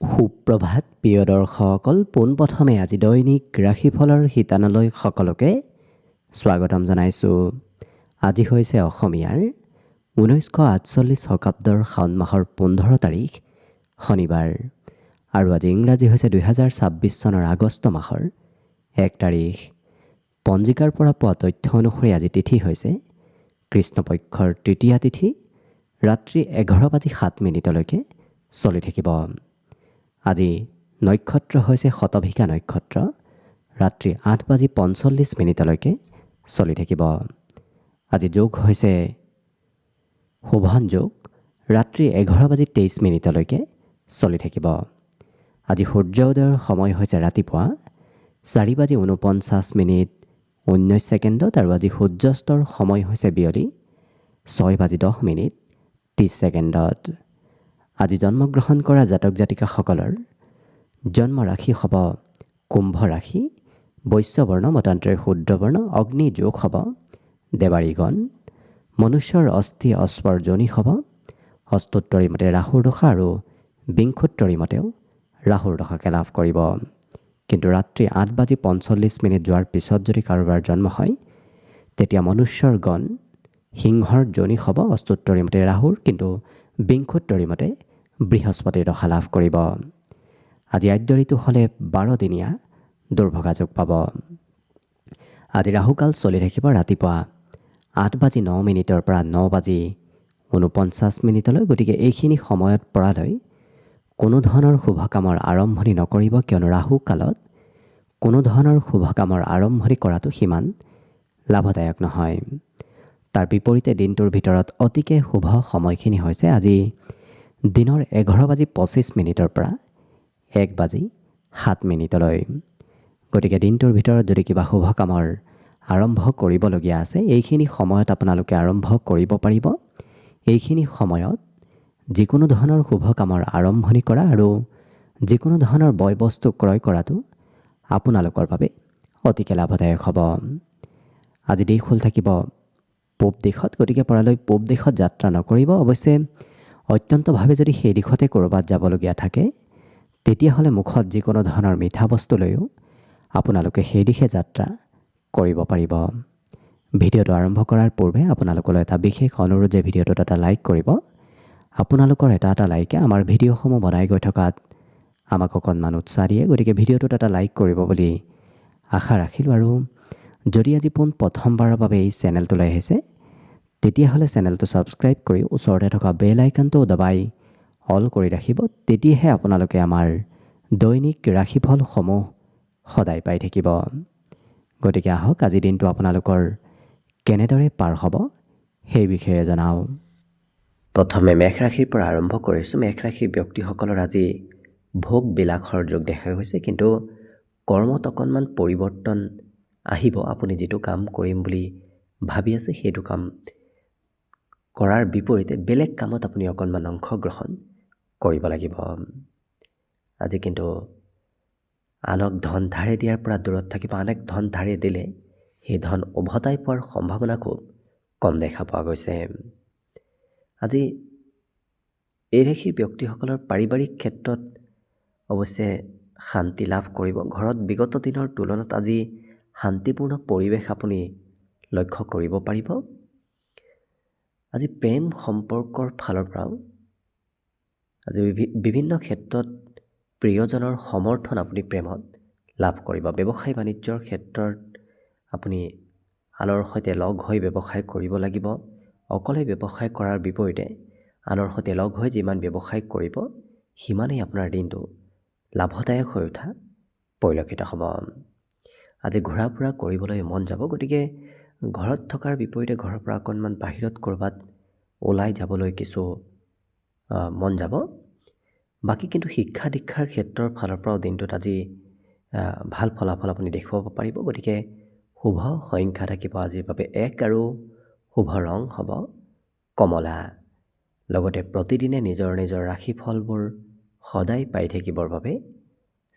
সুপ্ৰভাত প্ৰিয় দৰ্শকসকল, পোনপ্ৰথমে আজি দৈনিক ৰাশিফলৰ শিতানলৈ সকলোকে স্বাগতম জনাইছোঁ। আজি হৈছে অসমীয়াৰ 1948 শকাব্দৰ শাওণ মাহৰ 15 তাৰিখ শনিবাৰ আৰু আজি ইংৰাজী হৈছে 2026 চনৰ আগষ্ট মাহৰ 1 তাৰিখ। পঞ্জিকাৰ পৰা পোৱা তথ্য অনুসৰি আজি তিথি হৈছে কৃষ্ণপক্ষৰ তৃতীয়া তিথি, ৰাত্ৰি 11:07 চলি থাকিব। আজি নক্ষত্ৰ হৈছে শতভিষা নক্ষত্ৰ, ৰাত্ৰি 8:45 চলি থাকিব। আজি যোগ হৈছে শোভন যোগ, ৰাত্ৰি 11:23 চলি থাকিব। আজি সূৰ্য উদয়ৰ সময় হৈছে ৰাতিপুৱা 4:49 আৰু আজি সূৰ্যাস্তৰ সময় হৈছে বিয়লি 6:10 আজি জন্মগ্ৰহণ কৰা জাতক জাতিকাসকলৰ জন্ম ৰাশি হ'ব কুম্ভ ৰাশি, বৈশ্যবৰ্ণ মতান্তৰে শূদ্ৰবৰ্ণ, অগ্নি যোগ হ'ব দেৱাৰীগণ, মনুষ্যৰ অস্থি অশ্বৰ যোনি হ'ব, হস্তোত্তৰী মতে ৰাহুৰ দশা আৰু বিংশোত্তৰী মতেও ৰাহুৰ দশাকে লাভ কৰিব। কিন্তু ৰাত্ৰি 8:45 যোৱাৰ পিছত যদি কাৰোবাৰ জন্ম হয় তেতিয়া মনুষ্যৰ গণ সিংহৰ যোনি হ'ব অস্তোত্তৰী মতে ৰাহুৰ, কিন্তু বিংশোত্তৰী মতে বৃহস্পতিৰ দশা লাভ কৰিব। আজি আদ্য ঋতু হ'লে 12 দিনীয়া দুৰ্ভগা যোগ পাব। আজি ৰাহুকাল চলি থাকিব ৰাতিপুৱা 8:09 পৰা 9:49। গতিকে এইখিনি সময়ত পৰালৈ কোনো ধৰণৰ শুভ কামৰ আৰম্ভণি নকৰিব, কিয়নো ৰাহু কালত কোনো ধৰণৰ শুভ কামৰ আৰম্ভণি কৰাটো সিমান লাভদায়ক নহয়। তাৰ বিপৰীতে দিনটোৰ ভিতৰত অতিকে শুভ সময়খিনি হৈছে আজি দিনৰ 11:25 পৰা 1:07। গতিকে দিনটোৰ ভিতৰত যদি কিবা শুভ কামৰ আৰম্ভ কৰিবলগীয়া আছে এইখিনি সময়ত আপোনালোকে আৰম্ভ কৰিব পাৰিব। এইখিনি সময়ত যিকোনো ধৰণৰ শুভ কামৰ আৰম্ভণি কৰা আৰু যিকোনো ধৰণৰ বয় বস্তু ক্ৰয় কৰাটো আপোনালোকৰ বাবে অতিকে লাভদায়ক হ'ব। আজি দিশ হ'ল থাকিব পূব দিশত, গতিকে পৰালৈ পূব দিশত যাত্ৰা নকৰিব। অৱশ্যে অত্যন্তভাৱে যদি সেই দিশতে ক'ৰবাত যাবলগীয়া থাকে তেতিয়াহ'লে মুখত যিকোনো ধৰণৰ মিঠা বস্তু লৈও আপোনালোকে সেই দিশে যাত্ৰা কৰিব পাৰিব। ভিডিঅ'টো আৰম্ভ কৰাৰ পূৰ্বে আপোনালোকলৈ এটা বিশেষ অনুৰোধ যে ভিডিঅ'টোত এটা লাইক কৰিব। আপোনালোকৰ এটা লাইকে আমাৰ ভিডিঅ'সমূহ বনাই গৈ থকাত আমাক অকণমান উৎসাহ দিয়ে, গতিকে ভিডিঅ'টোত এটা লাইক কৰিব বুলি আশা ৰাখিলোঁ। আৰু যদি আজি প্ৰথমবাৰৰ বাবে এই চেনেলটোলৈ আহিছে তেতিয়াহ'লে চেনেলটো ছাবস্ক্ৰাইব কৰি ওচৰতে থকা বেল আইকনটো দবাই অল কৰি ৰাখিব, তেতিয়াহে আপোনালোকে আমাৰ দৈনিক ৰাশিফলসমূহ সদায় পাই থাকিব। গতিকে আহক আজি দিনটো আপোনালোকৰ কেনেদৰে পাৰ হ'ব সেই বিষয়ে জনাওঁ। প্ৰথমে মেষ ৰাশিৰ পৰা আৰম্ভ কৰিছোঁ। মেষ ৰাশিৰ ব্যক্তিসকলৰ আজি ভোগ বিলাসৰ যোগ দেখা গৈছে, কিন্তু কৰ্মত অকণমান পৰিৱৰ্তন আহিব। আপুনি যিটো কাম কৰিম বুলি ভাবি আছে সেইটো কাম কৰাৰ বিপৰীতে বেলেগ কামত আপুনি অকণমান অংশগ্ৰহণ কৰিব লাগিব। আজি কিন্তু আনক ধন ধাৰে দিয়াৰ পৰা দূৰত থাকিব। আনক ধন ধাৰে দিলে সেই ধন উভতাই পোৱাৰ সম্ভাৱনা খুব কম দেখা পোৱা গৈছে। আজি এই ৰাশিৰ ব্যক্তিসকলৰ পাৰিবাৰিক ক্ষেত্ৰত অৱশ্যে শান্তি লাভ কৰিব। ঘৰত বিগত দিনৰ তুলনাত আজি শান্তিপূৰ্ণ পৰিৱেশ আপুনি লক্ষ্য কৰিব পাৰিব। আজি প্ৰেম সম্পৰ্কৰ ফালৰ পৰাও আজি বিভিন্ন ক্ষেত্ৰত প্ৰিয়জনৰ সমৰ্থন আপুনি প্ৰেমত লাভ কৰিব। ব্যৱসায় বাণিজ্যৰ ক্ষেত্ৰত আপুনি আনৰ সৈতে লগ হৈ ব্যৱসায় কৰিব লাগিব। অকলে ব্যৱসায় কৰাৰ বিপৰীতে আনৰ সৈতে লগ হৈ যিমান ব্যৱসায় কৰিব সিমানেই আপোনাৰ দিনটো লাভদায়ক হৈ উঠা পৰিলক্ষিত হ'ব। আজি ঘূৰা ফুৰা কৰিবলৈ মন যাব, গতিকে ঘৰত থকাৰ বিপৰীতে ঘৰৰ পৰা অকণমান বাহিৰত ক'ৰবাত ওলাই যাবলৈ কিছু মন যাব। বাকী কিন্তু শিক্ষা দীক্ষাৰ ক্ষেত্ৰৰ ফালৰ পৰাও দিনটোত আজি ভাল ফলাফল আপুনি দেখুৱাব পাৰিব। গতিকে শুভ সংখ্যা থাকিব আজিৰ বাবে 1 আৰু শুভ ৰং হ'ব কমলা। লগতে প্ৰতিদিনে নিজৰ নিজৰ ৰাশিফলবোৰ সদায় পাই থাকিবৰ বাবে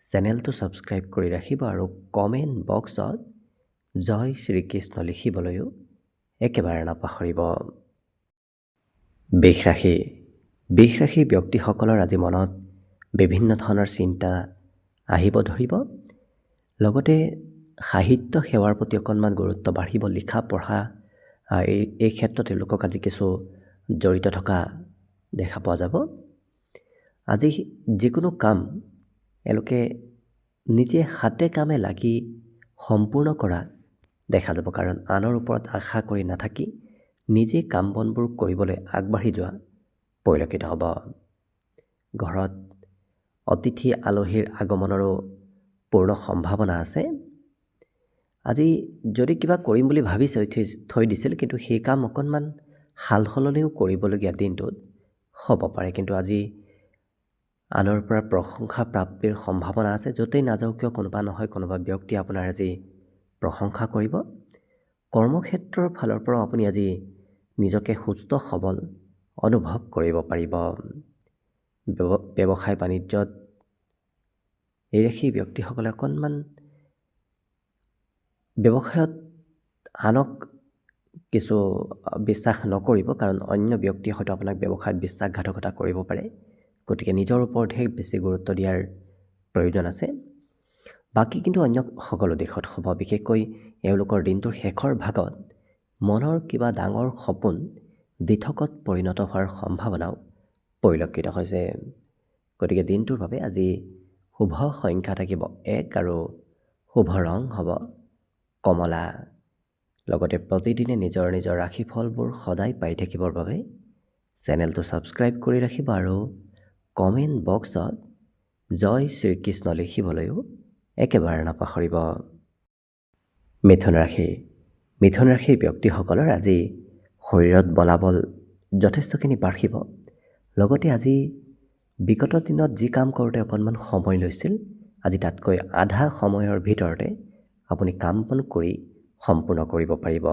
চেনেলটো ছাবস্ক্ৰাইব কৰি ৰাখিব আৰু কমেণ্ট বক্সত জয় শ্ৰীকৃষ্ণ লিখিবলৈও একেবাৰে নাপাহৰিব। বৃষ ৰাশি ব্যক্তিসকলৰ আজি মনত বিভিন্ন ধৰণৰ চিন্তা আহিব ধৰিব। লগতে সাহিত্য সেৱাৰ প্ৰতি অকণমান গুৰুত্ব বাঢ়িব। লিখা পঢ়া এই ক্ষেত্ৰত তেওঁলোকক আজি কিছু জড়িত থকা দেখা পোৱা যাব। আজি যিকোনো কাম এওঁলোকে নিজে হাতে কামে লাগি সম্পূৰ্ণ কৰা দেখা যাব, কাৰণ আনৰ ওপৰত আশা কৰি নাথাকি নিজে কাম বনবোৰ কৰিবলৈ আগবাঢ়ি যোৱা পৰিলক্ষিত হ'ব। ঘৰত অতিথি আলহীৰ আগমনৰো পূৰ্ণ সম্ভাৱনা আছে। আজি যদি কিবা কৰিম বুলি ভাবি থৈ দিছিল, কিন্তু সেই কাম অকণমান সাল সলনিও কৰিবলগীয়া দিনটোত হ'ব পাৰে। কিন্তু আজি আনৰ পৰা প্ৰশংসা প্ৰাপ্তিৰ সম্ভাৱনা আছে। য'তেই নাযাওক কিয় কোনোবা নহয় কোনোবা ব্যক্তি আপোনাৰ আজি প্ৰশংসা কৰিব। কৰ্মক্ষেত্ৰৰ ফালৰ পৰাও আপুনি আজি নিজকে সুস্থ সবল অনুভৱ কৰিব পাৰিব। ব্যৱসায় বাণিজ্যত এই ৰাশি ব্যক্তিসকলে অকণমান ব্যৱসায়ত আনক কিছু বিশ্বাস নকৰিব, কাৰণ অন্য ব্যক্তিয়ে হয়তো আপোনাক ব্যৱসায়ত বিশ্বাসঘাতকতা কৰিব পাৰে। গতিকে নিজৰ ওপৰতহে বেছি গুৰুত্ব দিয়াৰ প্ৰয়োজন আছে। বাকী কিন্তু অন্য সকলো দিশত হ'ব। বিশেষকৈ এওঁলোকৰ দিনটোৰ শেষৰ ভাগত মনৰ কিবা ডাঙৰ সপোন দিঠকত পৰিণত হোৱাৰ সম্ভাৱনাও পৰিলক্ষিত হৈছে। গতিকে দিনটোৰ বাবে আজি শুভ সংখ্যা থাকিব 1 আৰু শুভ ৰং হ'ব কমলা। লগতে প্ৰতিদিনে নিজৰ নিজৰ ৰাশিফলবোৰ সদায় পাই থাকিবৰ বাবে চেনেলটো ছাবস্ক্ৰাইব কৰি ৰাখিব আৰু কমেণ্ট বক্সত জয় শ্ৰীকৃষ্ণ লিখিবলৈও একেবাৰে নাপাহৰিব। মিথুন ৰাশি। মিথুন ৰাশিৰ ব্যক্তিসকলৰ আজি শৰীৰত বলাবল যথেষ্টখিনি বাঢ়িব। লগতে আজি বিগত দিনত যি কাম কৰোঁতে অকণমান সময় লৈছিল, আজি তাতকৈ আধা সময়ৰ ভিতৰতে আপুনি কাম বন কৰি সম্পূৰ্ণ কৰিব পাৰিব।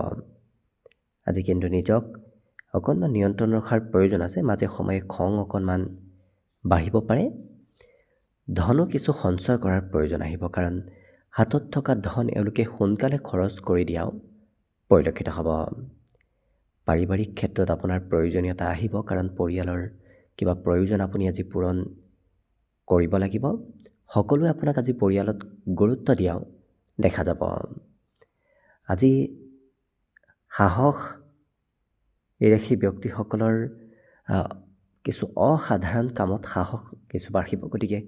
আজি কিন্তু নিজক অকণমান নিয়ন্ত্ৰণ ৰখাৰ প্ৰয়োজন আছে। মাজে সময়ে খং অকণমান বাঢ়িব পাৰে। ধনো কিছু সঞ্চয় কৰাৰ প্ৰয়োজন আহিব, কাৰণ হাতত থকা ধন এওঁলোকে সোনকালে খৰচ কৰি দিয়াও পৰিলক্ষিত হ'ব। পাৰিবাৰিক ক্ষেত্ৰত আপোনাৰ প্ৰয়োজনীয়তা আহিব, কাৰণ পৰিয়ালৰ কিবা প্ৰয়োজন আপুনি আজি পূৰণ কৰিব লাগিব। সকলোৱে আপোনাক আজি পৰিয়ালত গুৰুত্ব দিয়াও দেখা যাব। আজি সাহস এই ৰাশি ব্যক্তিসকলৰ কিছু অসাধাৰণ কামত সাহস কিছু বাঢ়িব। গতিকে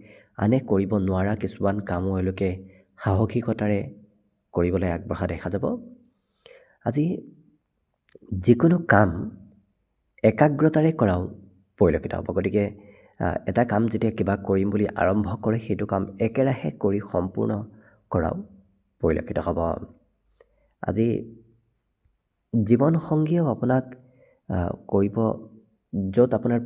আনে কৰিব নোৱাৰা কিছুমান কামো এওঁলোকে সাহসিকতাৰে কৰিবলৈ আগবঢ়া দেখা যাব। আজি যিকোনো কাম একাগ্ৰতাৰে কৰাও পৰিলক্ষিত হ'ব। গতিকে এটা কাম যেতিয়া কিবা কৰিম বুলি আৰম্ভ কৰে, সেইটো কাম একেৰাহে কৰি সম্পূৰ্ণ কৰাও পৰিলক্ষিত হ'ব। আজি জীৱনসংগীয়েও আপোনাক কৰিব, য'ত আপোনাৰ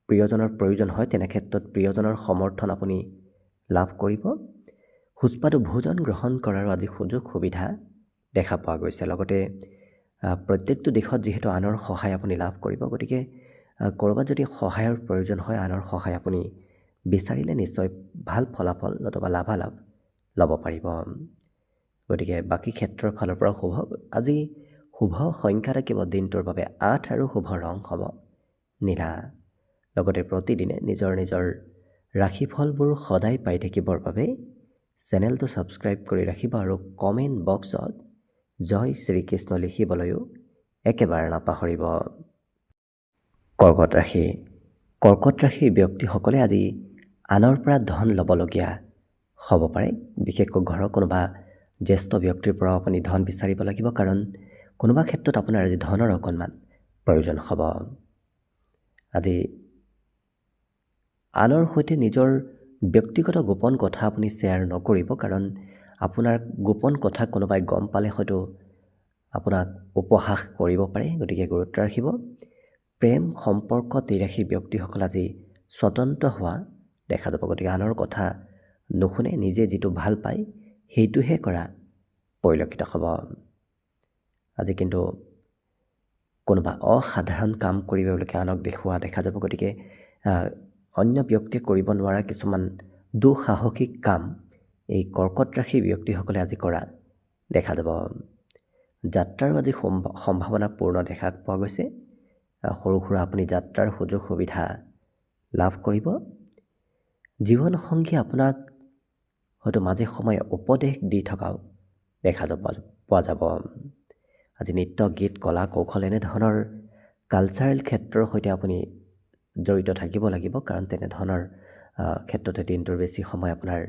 প্ৰিয়জনৰ প্ৰয়োজন হয় তেনে ক্ষেত্ৰত প্ৰিয়জনৰ সমৰ্থন আপুনি লাভ কৰিব। সুস্বাদু ভোজন গ্ৰহণ কৰাৰো আজি সুযোগ সুবিধা দেখা পোৱা গৈছে। লগতে প্ৰত্যেকটো দিশত যিহেতু আনৰ সহায় আপুনি লাভ কৰিব, গতিকে ক'ৰবাত যদি সহায়ৰ প্ৰয়োজন হয় আনৰ সহায় আপুনি বিচাৰিলে নিশ্চয় ভাল ফলাফল নতুবা লাভালাভ ল'ব পাৰিব। গতিকে বাকী ক্ষেত্ৰৰ ফালৰ পৰা শুভ। আজি শুভ সংখ্যা থাকিব দিনটোৰ বাবে 8 আৰু শুভ ৰং হ'ব নীলা। লগতে প্ৰতিদিনে নিজৰ নিজৰ ৰাশিফলবোৰ সদায় পাই থাকিবৰ বাবে চেনেলটো ছাবস্ক্ৰাইব কৰি ৰাখিব আৰু কমেণ্ট বক্সত জয় শ্ৰীকৃষ্ণ লিখিবলৈও একেবাৰে নাপাহৰিব। কৰ্কট ৰাশি। কৰ্কট ৰাশিৰ ব্যক্তিসকলে আজি আনৰ পৰা ধন ল'বলগীয়া হ'ব পাৰে। বিশেষকৈ ঘৰৰ কোনোবা জ্যেষ্ঠ ব্যক্তিৰ পৰা আপুনি ধন বিচাৰিব লাগিব, কাৰণ কোনোবা ক্ষেত্ৰত আপোনাৰ আজি ধনৰ অকণমান প্ৰয়োজন হ'ব। আজি আনৰ সৈতে নিজৰ ব্যক্তিগত গোপন কথা আপুনি শ্বেয়াৰ নকৰিব, কাৰণ আপোনাৰ গোপন কথা কোনোবাই গম পালে হয়তো আপোনাক উপহাস কৰিব পাৰে। গতিকে গুৰুত্ব ৰাখিব। প্ৰেম সম্পৰ্কত এই ৰাশিৰ ব্যক্তিসকল আজি স্বতন্ত্ৰ হোৱা দেখা যাব। গতিকে আনৰ কথা নুশুনে, নিজে যিটো ভাল পায় সেইটোহে কৰা পৰিলক্ষিত হ'ব। আজি কিন্তু কোনোবা অসাধাৰণ কাম কৰি তেওঁলোকে আনক দেখুওৱা দেখা যাব। গতিকে অন্য ব্যক্তিয়ে কৰিব নোৱাৰা কিছুমান দুঃসাহসিক কাম এই কৰ্কট ৰাশিৰ ব্যক্তিসকলে আজি কৰা দেখা যাব। যাত্ৰাৰো আজি সম্ভাৱনা পূৰ্ণ দেখা পোৱা গৈছে। সৰু সুৰা আপুনি যাত্ৰাৰ সুযোগ সুবিধা লাভ কৰিব। জীৱনসংগী আপোনাক হয়তো মাজে সময়ে উপদেশ দি থকাও পোৱা যাব। আজি নৃত্য, গীত, কলা, কৌশল এনেধৰণৰ কালচাৰেল ক্ষেত্ৰৰ সৈতে আপুনি জড়িত থাকিব লাগিব, কাৰণ তেনেধৰণৰ ক্ষেত্ৰতে দিনটোৰ বেছি সময় আপোনাৰ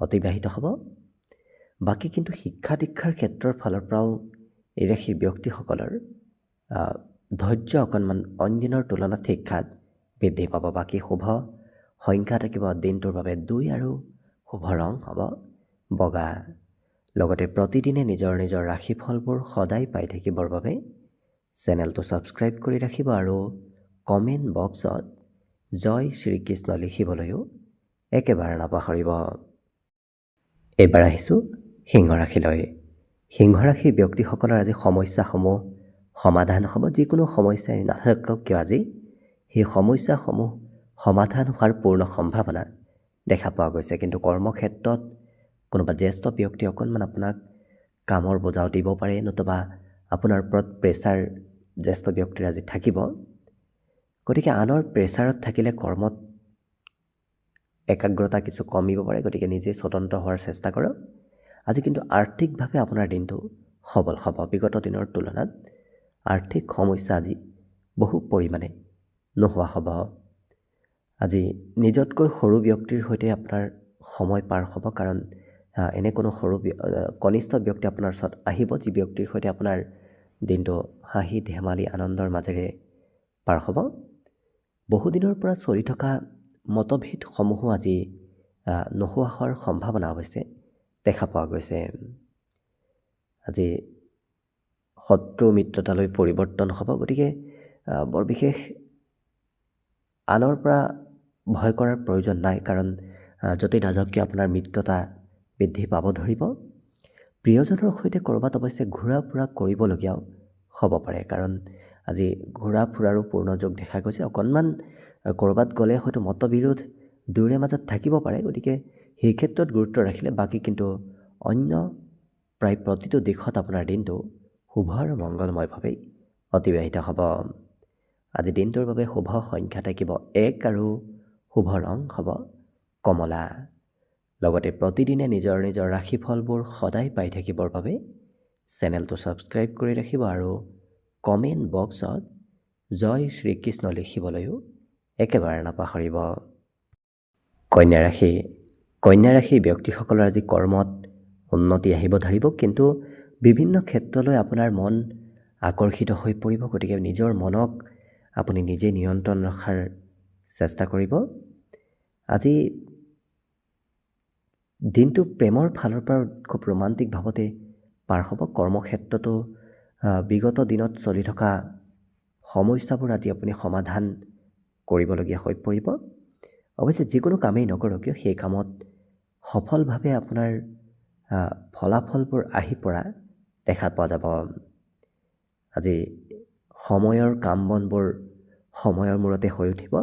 অতিবাহিত হ'ব। বাকী কিন্তু শিক্ষা দীক্ষাৰ ক্ষেত্ৰৰ ফালৰ পৰাও এই ৰাশিৰ ব্যক্তিসকলৰ ধৈৰ্য অকণমান অইন দিনৰ তুলনাত শিক্ষাত বৃদ্ধি পাব। বাকী শুভ সংখ্যা থাকিব দিনটোৰ বাবে 2 আৰু শুভ ৰং হ'ব বগা। লগতে প্ৰতিদিনে নিজৰ নিজৰ ৰাশিফলবোৰ সদায় পাই থাকিবৰ বাবে চেনেলটো ছাবস্ক্ৰাইব কৰি ৰাখিব আৰু কমেণ্ট বক্সত জয় শ্ৰীকৃষ্ণ লিখিবলৈও একেবাৰে নাপাহৰিব। এইবাৰ আহিছোঁ সিংহ ৰাশিলৈ। সিংহ ৰাশিৰ ব্যক্তিসকলৰ আজি সমস্যাসমূহ সমাধান হ'ব। যিকোনো সমস্যাই নাথাকক কিয় আজি সেই সমস্যাসমূহ সমাধান হোৱাৰ পূৰ্ণ সম্ভাৱনা দেখা পোৱা গৈছে। কিন্তু কৰ্মক্ষেত্ৰত কোনোবা জ্যেষ্ঠ ব্যক্তি অকণমান আপোনাক কামৰ বোজাও দিব পাৰে, নতুবা আপোনাৰ ওপৰত প্ৰেছাৰ জ্যেষ্ঠ ব্যক্তিৰ আজি থাকিব। গতিকে আনৰ প্ৰেছাৰত থাকিলে কৰ্মত একাগ্ৰতা কিছু কমিব পাৰে। গতিকে নিজে স্বতন্ত্ৰ হোৱাৰ চেষ্টা কৰক। আজি কিন্তু আৰ্থিকভাৱে আপোনাৰ দিনটো সবল হ'ব। বিগত দিনৰ তুলনাত আৰ্থিক সমস্যা আজি বহু পৰিমাণে নোহোৱা হ'ব। আজি নিজতকৈ সৰু ব্যক্তিৰ সৈতে আপোনাৰ সময় পাৰ হ'ব, কাৰণ এনে কোনো কনিষ্ঠ ব্যক্তি আপোনাৰ ওচৰত আহিব, যি ব্যক্তিৰ সৈতে আপোনাৰ দিনটো হাঁহি ধেমালি আনন্দৰ মাজেৰে পাৰ হ'ব। বহুদিনৰ পৰা চলি থকা মতভেদসমূহো আজি নোহোৱা হোৱাৰ সম্ভাৱনা অৱশ্যে দেখা পোৱা গৈছে। আজি শত্ৰু মিত্ৰতালৈ পৰিৱৰ্তন হ'ব। গতিকে বৰ বিশেষ আনৰ পৰা ভয় কৰাৰ প্ৰয়োজন নাই, কাৰণ য'তেই নাযাওক কিয় আপোনাৰ মিত্ৰতা বৃদ্ধি পাব ধৰিব। প্ৰিয়জনৰ সৈতে ক'ৰবাত অৱশ্যে ঘূৰা ফুৰা কৰিবলগীয়াও হ'ব পাৰে, কাৰণ আজি ঘূৰা ফুৰাৰো পূৰ্ণ যোগ দেখা গৈছে। অকণমান ক'ৰবাত গ'লে হয়তো মতবিৰোধ দুয়োৰে মাজত থাকিব পাৰে। গতিকে সেই ক্ষেত্ৰত গুৰুত্ব ৰাখিলে বাকী কিন্তু অন্য প্ৰায় প্ৰতিটো দিশত আপোনাৰ দিনটো শুভ আৰু মংগলময়ভাৱেই অতিবাহিত হ'ব। আজি দিনটোৰ বাবে শুভ সংখ্যা থাকিব 1 আৰু শুভ ৰং হ'ব কমলা। লগতে প্ৰতিদিনে নিজৰ নিজৰ ৰাশিফলবোৰ সদায় পাই থাকিবৰ বাবে চেনেলটো ছাবস্ক্ৰাইব কৰি ৰাখিব আৰু কমেণ্ট বক্সত জয় শ্ৰীকৃষ্ণ লিখিবলৈও একেবাৰে নাপাহৰিব। কন্যা ৰাশিৰ ব্যক্তিসকলৰ আজি কৰ্মত উন্নতি আহিব ধৰিব, কিন্তু বিভিন্ন ক্ষেত্ৰলৈ আপোনাৰ মন আকৰ্ষিত হৈ পৰিব। গতিকে নিজৰ মনক আপুনি নিজে নিয়ন্ত্ৰণ ৰখাৰ চেষ্টা কৰিব। আজি দিনটো প্ৰেমৰ ফালৰ পৰা খুব ৰোমান্টিক ভাৱতে পাৰ হ'ব। কৰ্মক্ষেত্ৰতো বিগত দিনত চলি থকা সমস্যাবোৰ আজি আপুনি সমাধান কৰিবলগীয়া হৈ পৰিব। অৱশ্যে যিকোনো কামেই নকৰক কিয় সেই কামত সফলভাৱে আপোনাৰ ফলাফলবোৰ আহি পৰা দেখা পোৱা যাব। আজি সময়ৰ কাম বনবোৰ সময়ৰ মূৰতে হৈ উঠিব।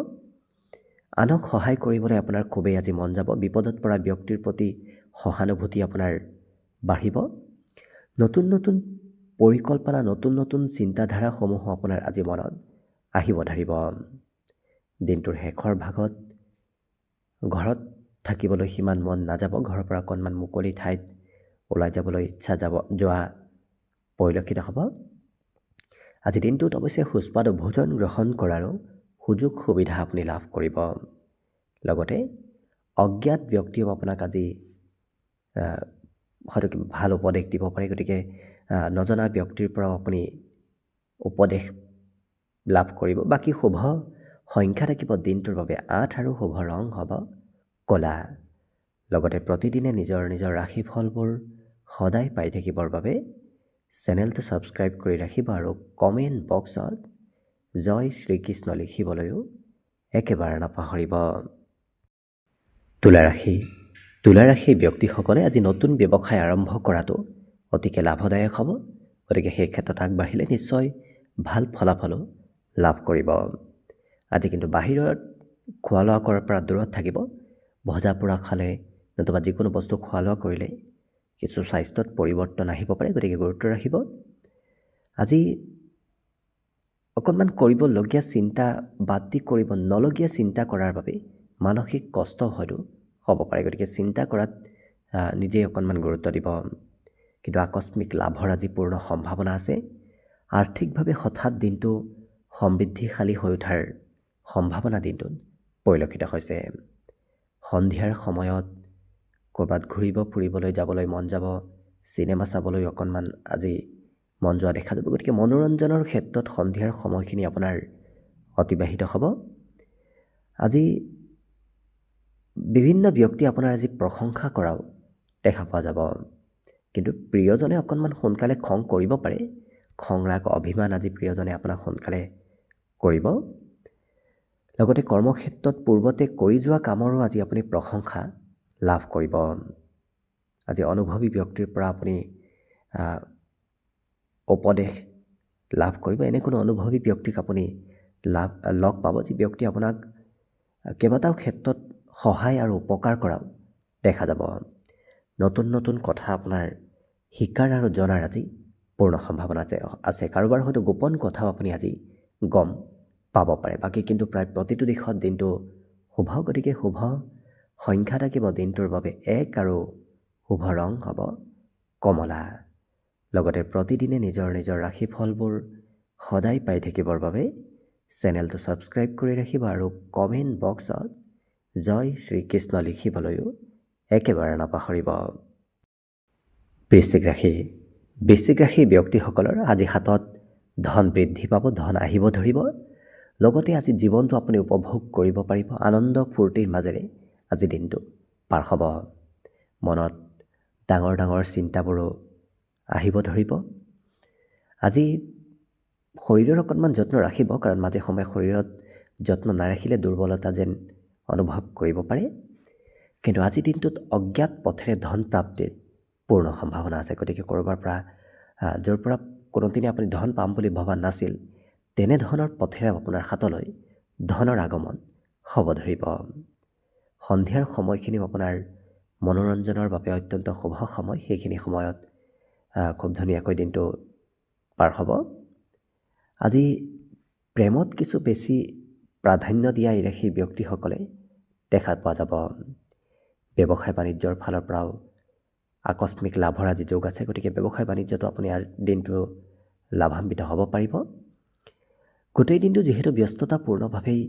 আনক সহায় কৰিবলৈ আপোনাৰ খুবেই আজি মন যাব। বিপদত পৰা ব্যক্তিৰ প্ৰতি সহানুভূতি আপোনাৰ বাঢ়িব। নতুন নতুন পৰিকল্পনা, নতুন নতুন চিন্তাধাৰাসমূহো আপোনাৰ আজি মনত আহিব ধৰিব। দিনটোৰ শেষৰ ভাগত ঘৰত থাকিবলৈ সিমান মন নাযাব। ঘৰৰ পৰা অকণমান মুকলি ঠাইত ওলাই যাবলৈ ইচ্ছা যোৱা পৰিলক্ষিত হ'ব। আজি দিনটোত অৱশ্যে সুস্বাদু ভোজন গ্ৰহণ কৰাৰো সুযোগ সুবিধা আপুনি লাভ কৰিব। লগতে অজ্ঞাত ব্যক্তিও আপোনাক আজি হয়তো ভাল উপদেশ দিব পাৰে। গতিকে নজনা ব্যক্তিৰ পৰাও আপুনি উপদেশ লাভ কৰিব। বাকী শুভ সংখ্যা থাকিব দিনটোৰ বাবে 8 আৰু শুভ ৰং হ'ব ক'লা। লগতে প্ৰতিদিনে নিজৰ নিজৰ ৰাশিফলবোৰ সদায় পাই থাকিবৰ বাবে চেনেলটো ছাবস্ক্ৰাইব কৰি ৰাখিব আৰু কমেণ্ট বক্সত জয় শ্ৰীকৃষ্ণ লিখিবলৈও একেবাৰে নাপাহৰিব। তুলা ৰাশিৰ ব্যক্তিসকলে আজি নতুন ব্যৱসায় আৰম্ভ কৰাটো অতিকে লাভদায়ক হ'ব। গতিকে সেই ক্ষেত্ৰত আগবাঢ়িলে নিশ্চয় ভাল ফলাফলো লাভ কৰিব। আজি কিন্তু বাহিৰত খোৱা লোৱা কৰাৰ পৰা দূৰত থাকিব। ভজা পোৰা খালে নতুবা যিকোনো বস্তু খোৱা লোৱা কৰিলে কিছু স্বাস্থ্যত পৰিৱৰ্তন আহিব পাৰে। গতিকে গুৰুত্ব ৰাখিব। আজি অকণমান কৰিবলগীয়া চিন্তা বাদ দি কৰিব নলগীয়া চিন্তা কৰাৰ বাবে মানসিক কষ্ট হয়তো হ'ব পাৰে। গতিকে চিন্তা কৰাত নিজেই অকণমান গুৰুত্ব দিব। কিন্তু আকস্মিক লাভৰ আজি পূৰ্ণ সম্ভাৱনা আছে। আৰ্থিকভাৱে হঠাৎ দিনটো সমৃদ্ধিশালী হৈ উঠাৰ সম্ভাৱনা দিনটোত পৰিলক্ষিত হৈছে। সন্ধিয়াৰ সময়ত ক'ৰবাত ঘূৰিব ফুৰিবলৈ যাবলৈ মন যাব, চিনেমা চাবলৈ অকণমান আজি মন যোৱা দেখা যাব। গতিকে মনোৰঞ্জনৰ ক্ষেত্ৰত সন্ধিয়াৰ সময়খিনি আপোনাৰ অতিবাহিত হ'ব। আজি বিভিন্ন ব্যক্তি আপোনাৰ আজি প্ৰশংসা কৰাও দেখা পোৱা যাব। কিন্তু প্ৰিয়জনে অকণমান সোনকালে খং কৰিব পাৰে। খং ৰাগ অভিমান আজি প্ৰিয়জনে আপোনাক সোনকালে কৰিব। লগতে কৰ্মক্ষেত্ৰত পূৰ্বতে কৰি যোৱা কামৰো আজি আপুনি প্ৰশংসা লাভ কৰিব। আজি অনুভৱী ব্যক্তিৰ পৰা আপুনি উপদেশ লাভ কৰিব। এনে কোনো অনুভৱী ব্যক্তিক আপুনি লগ পাব, যি ব্যক্তি আপোনাক কেইবাটাও ক্ষেত্ৰত সহায় আৰু উপকাৰ কৰাও দেখা যাব। নতুন নতুন কথা আপোনাৰ শিকাৰ আৰু জনাৰ আজি পূৰ্ণ সম্ভাৱনা আছে। কাৰোবাৰ হয়তো গোপন কথাও আপুনি আজি গম পাব পাৰে। বাকী কিন্তু প্ৰায় প্ৰতিটো দিশত দিনটো শুভ। গতিকে শুভ সংখ্যা থাকিব দিনটোৰ বাবে 1 আৰু শুভ ৰং হ'ব কমলা। লগতে প্ৰতিদিনে নিজৰ নিজৰ ৰাশিফলবোৰ সদায় পাই থাকিবৰ বাবে চেনেলটো ছাবস্ক্ৰাইব কৰি ৰাখিব আৰু কমেণ্ট বক্সত জয় শ্ৰীকৃষ্ণ লিখিবলৈও একেবাৰে নাপাহৰিব। বৃশ্চিক ৰাশি। বৃশ্চিক ৰাশিৰ ব্যক্তিসকলৰ আজি হাতত ধন বৃদ্ধি পাব, ধন আহিব ধৰিব। লগতে আজি জীৱনটো আপুনি উপভোগ কৰিব পাৰিব। আনন্দ ফূৰ্তিৰ মাজেৰে আজি দিনটো পাৰ হ'ব। মনত ডাঙৰ ডাঙৰ চিন্তাবোৰো আহিব ধৰিব। আজি শৰীৰৰ অকণমান যত্ন ৰাখিব, কাৰণ মাজে সময়ে শৰীৰত যত্ন নাৰাখিলে দুৰ্বলতা যেন অনুভৱ কৰিব পাৰে। কিন্তু আজিৰ দিনটোত অজ্ঞাত পথেৰে ধন প্ৰাপ্তিৰ পূৰ্ণ সম্ভাৱনা আছে। গতিকে ক'ৰবাৰ পৰা য'ৰ পৰা কোনোদিনে আপুনি ধন পাম বুলি ভবা নাছিল, তেনেধৰণৰ পথেৰে আপোনাৰ হাতলৈ ধনৰ আগমন হ'ব ধৰিব। সন্ধিয়াৰ সময়খিনিও আপোনাৰ মনোৰঞ্জনৰ বাবে অত্যন্ত শুভ সময়। সেইখিনি সময়ত খুব ধুনীয়াকৈ দিনটো পাৰ হ'ব। আজি প্ৰেমত কিছু বেছি প্ৰাধান্য দিয়া এই ৰাশিৰ ব্যক্তিসকলে দেখা পোৱা যাব। ব্যৱসায় বাণিজ্যৰ ফালৰ পৰাও আকস্মিক লাভৰ আজি যোগ আছে। গতিকে ব্যৱসায় বাণিজ্যটো আপুনি দিনটো লাভান্বিত হ'ব পাৰিব। গোটেই দিনটো যিহেতু ব্যস্ততাপূৰ্ণভাৱেই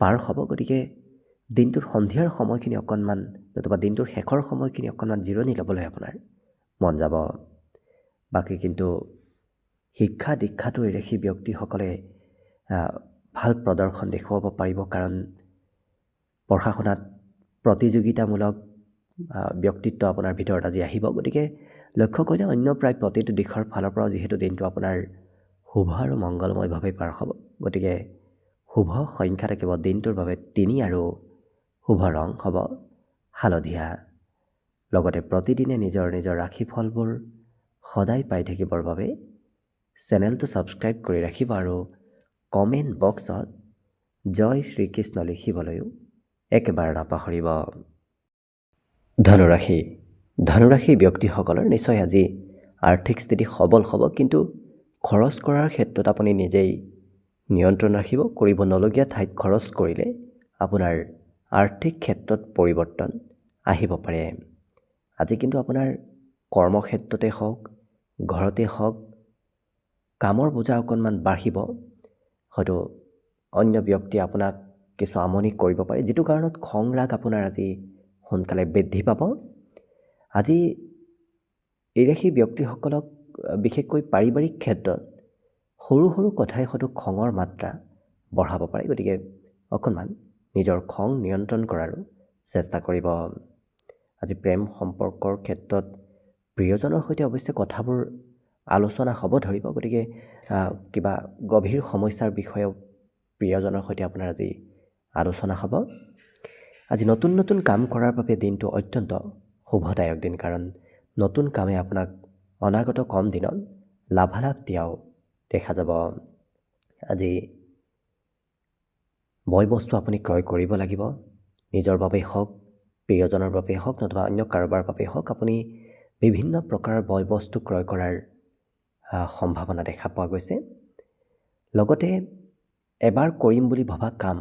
পাৰ হ'ব, গতিকে দিনটোৰ সন্ধিয়াৰ সময়খিনি অকণমান, নতুবা দিনটোৰ শেষৰ সময়খিনি অকণমান জিৰণি ল'বলৈ আপোনাৰ মন যাব। বাকী কিন্তু শিক্ষা দীক্ষাটো এই ৰাশি ব্যক্তিসকলে ভাল প্ৰদৰ্শন দেখুৱাব পাৰিব, কাৰণ পঢ়া শুনাত প্ৰতিযোগিতামূলক ব্যক্তিত্ব আপোনাৰ ভিতৰত আজি আহিব। গতিকে লক্ষ্য কৰিলে অন্য প্ৰায় প্ৰতিটো দিশৰ ফালৰ পৰাও যিহেতু দিনটো আপোনাৰ শুভ আৰু মংগলময়ভাৱে পাৰ হ'ব। গতিকে শুভ সংখ্যা থাকিব দিনটোৰ বাবে 3 আৰু শুভ ৰং হ'ব হালধীয়া। লগতে প্ৰতিদিনে নিজৰ নিজৰ ৰাশিফলবোৰ সদায় পাই থাকিবৰ বাবে চেনেলটো ছাবস্ক্ৰাইব কৰি ৰাখিব আৰু কমেণ্ট বক্সত জয় শ্ৰীকৃষ্ণ লিখিবলৈও একেবাৰে নাপাহৰিব। ধনুৰাশি। ধনুৰাশি ব্যক্তিসকলৰ নিশ্চয় আজি আৰ্থিক স্থিতি সবল হ'ব, কিন্তু খৰচ কৰাৰ ক্ষেত্ৰত আপুনি নিজেই নিয়ন্ত্ৰণ ৰাখিব। কৰিব নলগীয়া ঠাইত খৰচ কৰিলে আপোনাৰ আৰ্থিক ক্ষেত্ৰত পৰিৱৰ্তন আহিব পাৰে। আজি কিন্তু আপোনাৰ কৰ্মক্ষেত্ৰতে হওক, ঘৰতে হওক, কামৰ বোজা অকণমান বাঢ়িব। হয়তো অন্য ব্যক্তিয়ে আপোনাক কিছু আমনি কৰিব পাৰে, যিটো কাৰণত খং ৰাগ আপোনাৰ আজি সোনকালে বৃদ্ধি পাব। আজি এই ৰাশি ব্যক্তিসকলক বিশেষকৈ পাৰিবাৰিক ক্ষেত্ৰত সৰু সৰু কথাই হয়তো খঙৰ মাত্ৰা বঢ়াব পাৰে। গতিকে অকণমান নিজৰ খং নিয়ন্ত্ৰণ কৰাৰো চেষ্টা কৰিব। আজি প্ৰেম সম্পৰ্কৰ ক্ষেত্ৰত প্ৰিয়জনৰ সৈতে অৱশ্যে কথাবোৰ আলোচনা হ'ব ধৰিব। গতিকে কিবা গভীৰ সমস্যাৰ বিষয়েও প্ৰিয়জনৰ সৈতে আপোনাৰ আজি আলোচনা হ'ব। আজি নতুন নতুন কাম কৰাৰ বাবে দিনটো অত্যন্ত শুভদায়ক দিন, কাৰণ নতুন কামে আপোনাক অনাগত কম দিনত লাভালাভ দিয়াও দেখা যাব। আজি বয় বস্তু আপুনি ক্ৰয় কৰিব লাগিব। নিজৰ বাবেই হওক, প্ৰিয়জনৰ বাবেই হওক, নতুবা অন্য কাৰোবাৰ বাবেই হওক, আপুনি বিভিন্ন প্ৰকাৰৰ বয় বস্তু ক্ৰয় কৰাৰ সম্ভাৱনা দেখা পোৱা গৈছে। লগতে এবাৰ কৰিম বুলি ভবা কাম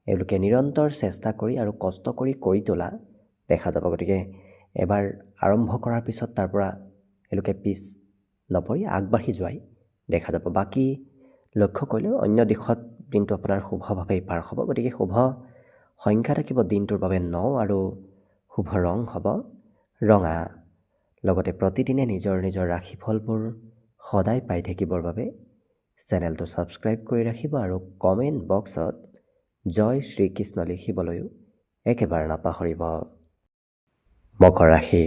এওঁলোকে নিৰন্তৰ চেষ্টা কৰি আৰু কষ্ট কৰি তোলা দেখা যাব। গতিকে এবাৰ আৰম্ভ কৰাৰ পিছত তাৰ পৰা এওঁলোকে পিছ নপৰি আগবাঢ়ি যোৱাই দেখা যাব। বাকী লক্ষ্য কৰিলেও অন্য দিশত দিনটো আপোনাৰ শুভভাৱেই পাৰ হ'ব। গতিকে শুভ সংখ্যা থাকিব দিনটোৰ বাবে 9 আৰু শুভ ৰং হ'ব ৰঙা। লগতে প্ৰতিদিনে নিজৰ নিজৰ ৰাশিফলবোৰ সদায় পাই থাকিবৰ বাবে চেনেলটো ছাবস্ক্ৰাইব কৰি ৰাখিব আৰু কমেণ্ট বক্সত জয় শ্ৰীকৃষ্ণ লিখিবলৈও একেবাৰে নাপাহৰিব। মকৰ ৰাশি।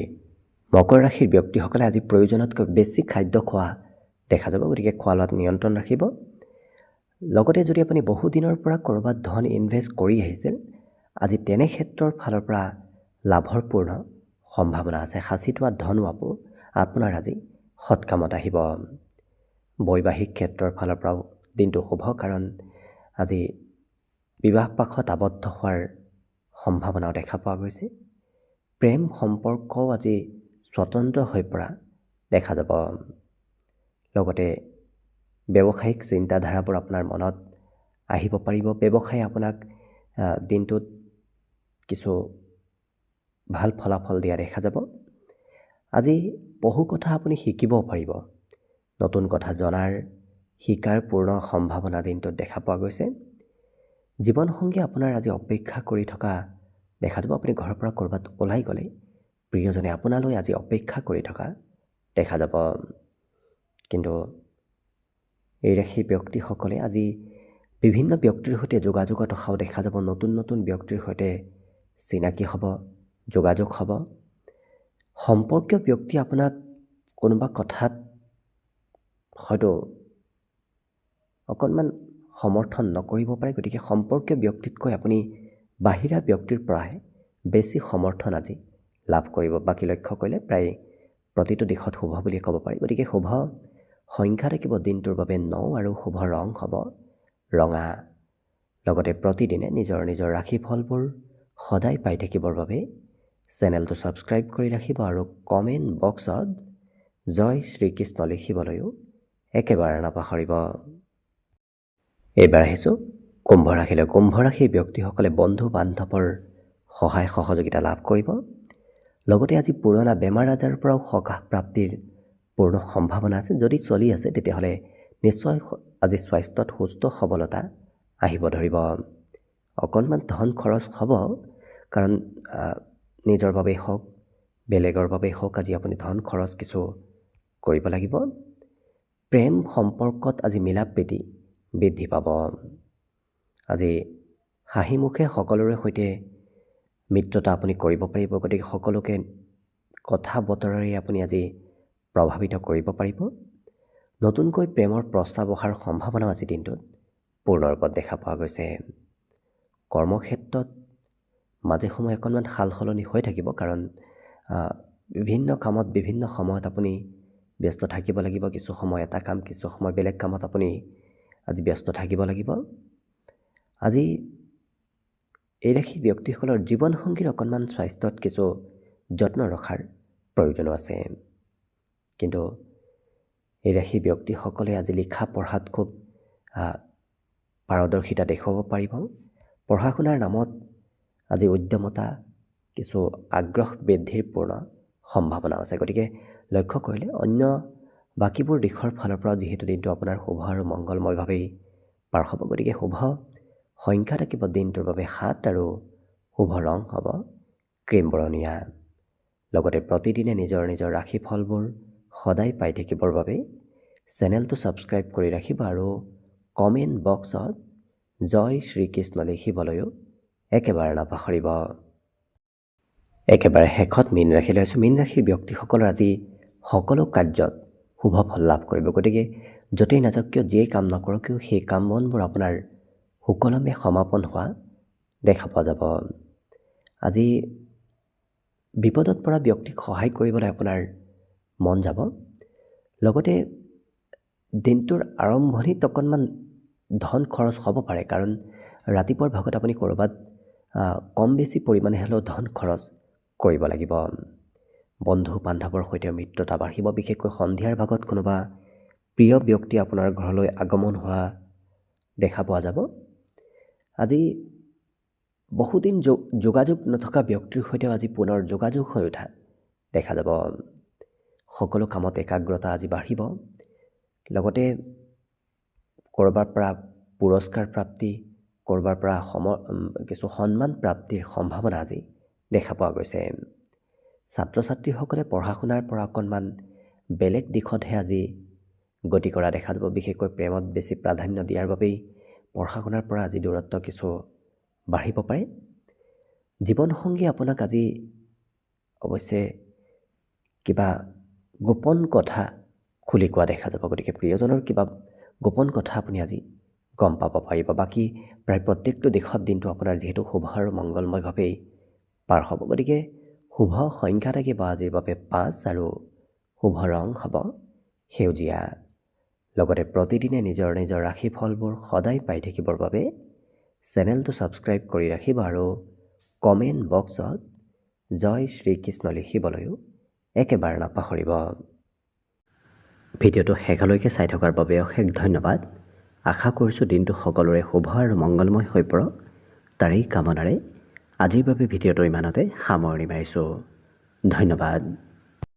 মকৰ ৰাশিৰ ব্যক্তিসকলে আজি প্ৰয়োজনতকৈ বেছি খাদ্য খোৱা দেখা যাব। গতিকে খোৱা লোৱাত নিয়ন্ত্ৰণ ৰাখিব। লগতে যদি আপুনি বহুদিনৰ পৰা ক'ৰবাত ধন ইনভেষ্ট কৰি আহিছিল, আজি তেনে ক্ষেত্ৰৰ ফালৰ পৰা লাভৰ পূৰ্ণ সম্ভাৱনা আছে। সাঁচি থোৱা ধনো আপোনাৰ আজি সৎকামত আহিব। বৈবাহিক ক্ষেত্ৰৰ ফালৰ পৰাও দিনটো শুভ, কাৰণ আজি বিবাহপাশত আবদ্ধ হোৱাৰ সম্ভাৱনাও দেখা পোৱা গৈছে। প্ৰেম সম্পৰ্কও আজি স্বতন্ত্ৰ হৈ পৰা দেখা যাব। লগতে ব্যৱসায়িক চিন্তাধাৰাবোৰ আপোনাৰ মনত আহিব পাৰিব। ব্যৱসায়ে আপোনাক দিনটোত কিছু ভাল ফলাফল দিয়া দেখা যাব। আজি বহু কথা আপুনি শিকিবও পাৰিব। নতুন কথা জনাৰ শিকাৰ পূৰ্ণ সম্ভাৱনা দিনটোত দেখা পোৱা গৈছে। জীৱনসংগী আপোনাৰ আজি অপেক্ষা কৰি থকা দেখা যাব। আপুনি ঘৰৰ পৰা ক'ৰবাত ওলাই গ'লে প্ৰিয়জনে আপোনালৈ আজি অপেক্ষা কৰি থকা দেখা যাব। কিন্তু এই ৰাশিৰ ব্যক্তিসকলে আজি বিভিন্ন ব্যক্তিৰ সৈতে যোগাযোগত অহাও দেখা যাব। নতুন নতুন ব্যক্তিৰ সৈতে চিনাকি হ'ব, যোগাযোগ হ'ব। সম্পৰ্কীয় ব্যক্তি আপোনাক কোনোবা কথাত হয়তো অকণমান সমৰ্থন নকৰিব পাৰে। গতিকে সম্পৰ্কীয় ব্যক্তিতকৈ আপুনি বাহিৰা ব্যক্তিৰ পৰাহে বেছি সমৰ্থন আজি লাভ কৰিব। বাকী লক্ষ্য কৰিলে প্ৰায় প্ৰতিটো দিশত শুভ বুলি ক'ব পাৰি। গতিকে শুভ সংখ্যা থাকিব দিনটোৰ বাবে 9 আৰু শুভ ৰং হ'ব ৰঙা। লগতে প্ৰতিদিনে নিজৰ নিজৰ ৰাশিফলবোৰ সদায় পাই থাকিবৰ বাবে চেনেলটো ছাবস্ক্ৰাইব কৰি ৰাখিব আৰু কমেণ্ট বক্সত জয় শ্ৰীকৃষ্ণ লিখিবলৈও একেবাৰে নাপাহৰিব। এইবাৰ আহিছোঁ কুম্ভ ৰাশিলৈ। কুম্ভ ৰাশিৰ ব্যক্তিসকলে বন্ধু বান্ধৱৰ সহায় সহযোগিতা লাভ কৰিব। লগতে আজি পুৰণা বেমাৰ আজাৰৰ পৰাও সকাহ প্ৰাপ্তিৰ পূৰ্ণ সম্ভাৱনা আছে। যদি চলি আছে তেতিয়াহ'লে নিশ্চয় আজি স্বাস্থ্যত সুস্থ সবলতা আহিব ধৰিব। অকণমান ধন খৰচ হ'ব, কাৰণ নিজৰ বাবেই হওক বেলেগৰ বাবেই হওক আজি আপুনি ধন খৰচ কিছু কৰিব লাগিব। প্ৰেম সম্পৰ্কত আজি মিলা প্ৰীতি বৃদ্ধি পাব। আজি হাঁহি মুখে সকলোৰে সৈতে মিত্ৰতা আপুনি কৰিব পাৰিব। গতিকে সকলোকে কথা বতৰাৰে আপুনি আজি প্ৰভাৱিত কৰিব পাৰিব। নতুনকৈ প্ৰেমৰ প্ৰস্তাৱ অহাৰ সম্ভাৱনাও আজি দিনটোত পূৰ্ণ ৰূপত দেখা পোৱা গৈছে। কৰ্মক্ষেত্ৰত মাজে সময়ে অকণমান সাল সলনি হৈ থাকিব, কাৰণ বিভিন্ন কামত বিভিন্ন সময়ত আপুনি ব্যস্ত থাকিব লাগিব। কিছু সময় এটা কাম, কিছু সময় বেলেগ কামত আপুনি আজি ব্যস্ত থাকিব লাগিব। আজি এই ৰাশি ব্যক্তিসকলৰ জীৱনসংগীৰ অকণমান স্বাস্থ্যত কিছু যত্ন ৰখাৰ প্ৰয়োজনো আছে। কিন্তু এই ৰাশি ব্যক্তিসকলে আজি লিখা পঢ়াত খুব পাৰদৰ্শিতা দেখুৱাব পাৰিব। পঢ়া শুনাৰ নামত আজি উদ্যমতা, কিছু আগ্ৰহ বৃদ্ধিৰ পূৰ্ণ সম্ভাৱনা আছে। গতিকে লক্ষ্য কৰিলে অন্য বাকীবোৰ দিশৰ ফালৰ পৰা যিহেতু দিনটো আপোনাৰ শুভ আৰু মংগলময়ভাৱেই পাৰ হ'ব। গতিকে শুভ সংখ্যা থাকিব দিনটোৰ বাবে 7 আৰু শুভ ৰং হ'ব ক্ৰীম বৰণীয়া। লগতে প্ৰতিদিনে নিজৰ নিজৰ ৰাশিফলবোৰ সদায় পাই থাকিবৰ বাবে চেনেলটো ছাবস্ক্ৰাইব কৰি ৰাখিব আৰু কমেণ্ট বক্সত জয় শ্ৰীকৃষ্ণ লিখিবলৈও একেবাৰে নাপাহৰিব। একেবাৰে শেষত মীন ৰাশিলৈ আছোঁ। মীন ৰাশিৰ ব্যক্তিসকলৰ আজি সকলো কাৰ্যত শুভ ফল লাভ কৰিব। গতিকে য'তেই নাযাওক কিয়, যিয়েই কাম নকৰক কিয়, সেই কাম বনবোৰ আপোনাৰ সুকলমে সমাপন হোৱা দেখা পোৱা যাব। আজি বিপদত পৰা ব্যক্তিক সহায় কৰিবলৈ আপোনাৰ মন যাব। লগতে দিনটোৰ আৰম্ভণিত অকণমান ধন খৰচ হ'ব পাৰে, কাৰণ ৰাতিপুৱাৰ ভাগত আপুনি ক'ৰবাত কম বেছি পৰিমাণে হ'লেও ধন খৰচ কৰিব লাগিব। বন্ধু বান্ধৱৰ সৈতে মিত্ৰতা বাঢ়িব। বিশেষকৈ সন্ধিয়াৰ ভাগত কোনোবা প্ৰিয় ব্যক্তি আপোনাৰ ঘৰলৈ আগমন হোৱা দেখা পোৱা যাব। আজি বহুদিন যোগাযোগ নথকা ব্যক্তিৰ সৈতেও আজি পুনৰ যোগাযোগ হৈ উঠা দেখা যাব। সকলো কামত একাগ্ৰতা আজি বাঢ়িব। লগতে ক'ৰবাৰ পৰা পুৰস্কাৰ প্ৰাপ্তি, ক'ৰবাৰ পৰা কিছু সন্মান প্ৰাপ্তিৰ সম্ভাৱনা আজি দেখা পোৱা গৈছে। ছাত্ৰ ছাত্ৰীসকলে পঢ়া শুনাৰ পৰা অকণমান বেলেগ দিশতহে আজি গতি কৰা দেখা যাব। বিশেষকৈ প্ৰেমত বেছি প্ৰাধান্য দিয়াৰ বাবেই পঢ়া শুনাৰ পৰা আজি দূৰত্ব কিছু বাঢ়িব পাৰে। জীৱনসংগী আপোনাক আজি অৱশ্যে কিবা গোপন কথা খুলি কোৱা দেখা যাব। গতিকে প্ৰিয়জনৰ কিবা গোপন কথা আপুনি আজি গম পাব পাৰিব। বাকী প্ৰায় প্ৰত্যেকটো দিশত দিনটো আপোনাৰ যিহেতু শুভ আৰু মংগলময়ভাৱেই পাৰ হ'ব, গতিকে শুভ সংখ্যা থাকিব আজিৰ বাবে 5 আৰু শুভ ৰং হ'ব সেউজীয়া। লগতে প্ৰতিদিনে নিজৰ নিজৰ ৰাশিফলবোৰ সদায় পাই থাকিবৰ বাবে চেনেলটো ছাবস্ক্ৰাইব কৰি ৰাখিব আৰু কমেণ্ট বক্সত জয় শ্ৰীকৃষ্ণ লিখিবলৈও একেবাৰে নাপাহৰিব। ভিডিঅ'টো শেষলৈকে চাই থকাৰ বাবে অশেষ ধন্যবাদ। আশা কৰিছোঁ দিনটো সকলোৰে শুভ আৰু মংগলময় হৈ পৰক। তাৰেই কামনাৰে আজিৰ বাবে ভিডিঅ'টো ইমানতে সামৰণি মাৰিছোঁ। ধন্যবাদ।